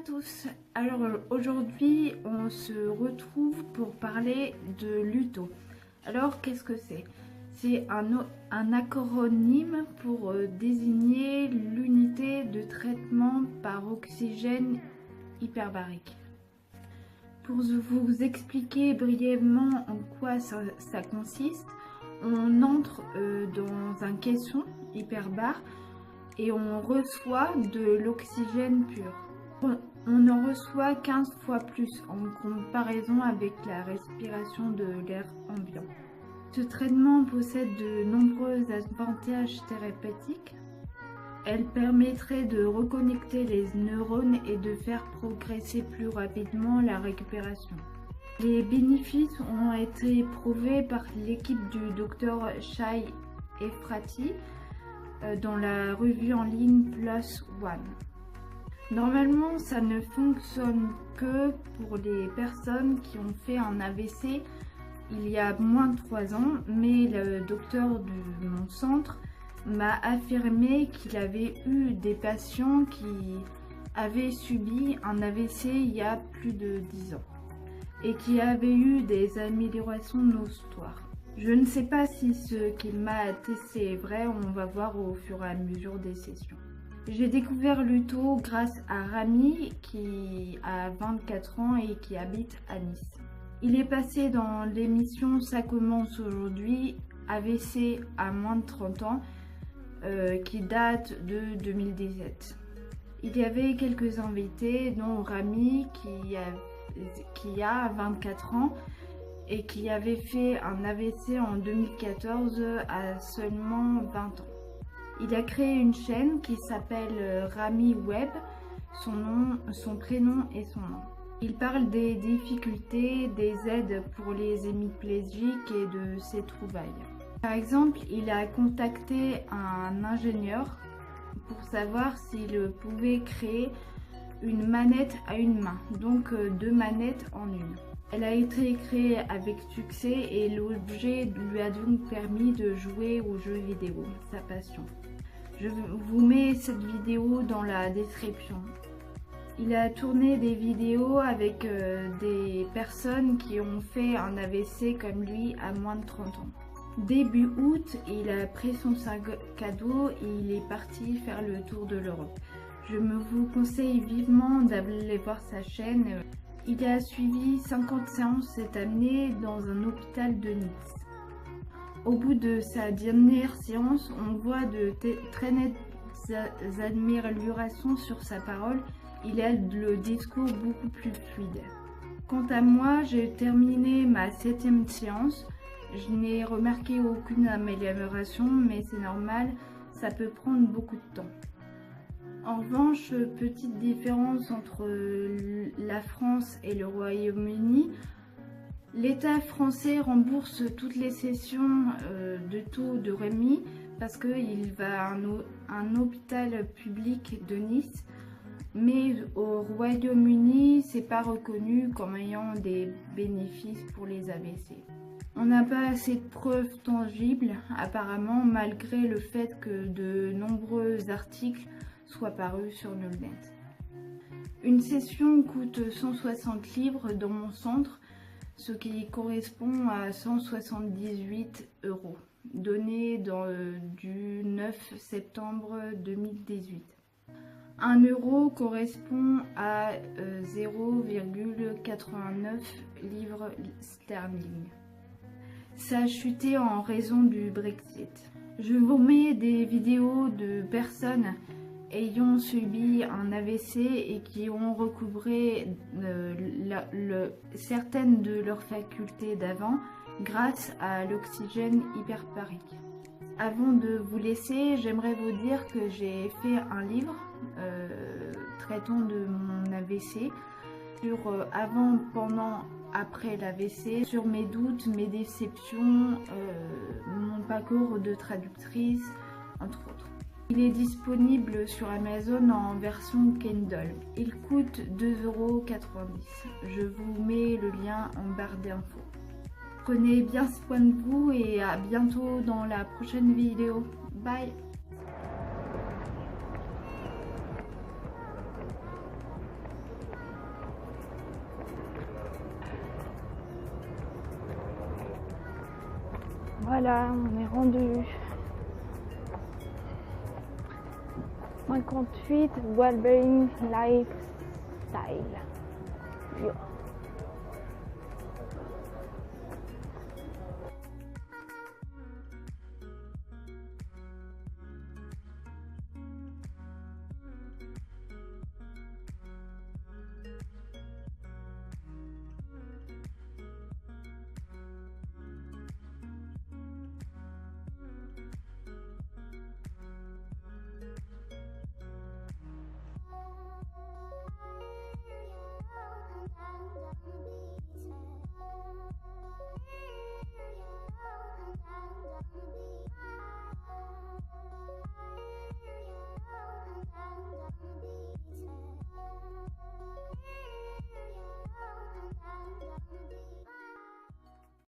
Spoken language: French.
à tous. Alors aujourd'hui on se retrouve pour parler de LUTO. Alors qu'est-ce que c'est? C'est un acronyme pour désigner l'unité de traitement par oxygène hyperbarique. Pour vous expliquer brièvement en quoi ça consiste, on entre dans un caisson hyperbare et on reçoit de l'oxygène pur. On en reçoit 15 fois plus en comparaison avec la respiration de l'air ambiant. Ce traitement possède de nombreux avantages thérapeutiques. Elle permettrait de reconnecter les neurones et de faire progresser plus rapidement la récupération. Les bénéfices ont été prouvés par l'équipe du Dr Shai Efrati dans la revue en ligne PLOS ONE. Normalement, ça ne fonctionne que pour les personnes qui ont fait un AVC il y a moins de 3 ans, mais le docteur de mon centre m'a affirmé qu'il avait eu des patients qui avaient subi un AVC il y a plus de 10 ans et qui avaient eu des améliorations notoires. Je ne sais pas si ce qu'il m'a testé est vrai, on va voir au fur et à mesure des sessions. J'ai découvert LUTO grâce à Rami qui a 24 ans et qui habite à Nice. Il est passé dans l'émission Ça commence aujourd'hui, AVC à moins de 30 ans, qui date de 2017. Il y avait quelques invités, dont Rami qui a 24 ans et qui avait fait un AVC en 2014 à seulement 20 ans. Il a créé une chaîne qui s'appelle Rami Web, son prénom et son nom. Il parle des difficultés, des aides pour les hémiplégiques et de ses trouvailles. Par exemple, il a contacté un ingénieur pour savoir s'il pouvait créer une manette à une main, donc 2 manettes en une. Elle a été créée avec succès et l'objet lui a donc permis de jouer aux jeux vidéo, sa passion. Je vous mets cette vidéo dans la description. Il a tourné des vidéos avec des personnes qui ont fait un AVC comme lui à moins de 30 ans. Début août, il a pris son sac à dos et il est parti faire le tour de l'Europe. Je vous conseille vivement d'aller voir sa chaîne. Il a suivi 50 séances cette année dans un hôpital de Nice. Au bout de sa dernière séance, on voit de très nettes améliorations sur sa parole. Il a le discours beaucoup plus fluide. Quant à moi, j'ai terminé ma 7e séance. Je n'ai remarqué aucune amélioration, mais c'est normal, ça peut prendre beaucoup de temps. En revanche, petite différence entre la France et le Royaume-Uni, l'État français rembourse toutes les sessions de taux de remis parce qu'il va à un hôpital public de Nice, mais au Royaume-Uni, c'est pas reconnu comme ayant des bénéfices pour les AVC. On n'a pas assez de preuves tangibles, apparemment, malgré le fait que de nombreux articles soient parus sur Newsnet. Une session coûte 160 livres dans mon centre, ce qui correspond à 178 €, donné du 9 septembre 2018. 1 euro correspond à 0,89 livres sterling. Ça a chuté en raison du Brexit. Je vous mets des vidéos de personnes ayant subi un AVC et qui ont recouvré certaines de leurs facultés d'avant grâce à l'oxygène hyperbarique. Avant de vous laisser, j'aimerais vous dire que j'ai fait un livre traitant de mon AVC sur avant, pendant, après l'AVC, sur mes doutes, mes déceptions, mon parcours de traductrice, entre autres. Il est disponible sur Amazon en version Kindle. Il coûte 2,90 €. Je vous mets le lien en barre d'infos. Prenez bien soin de vous et à bientôt dans la prochaine vidéo. Bye! Voilà, on est rendu. 58 Wellbeing Lifestyle. Yo.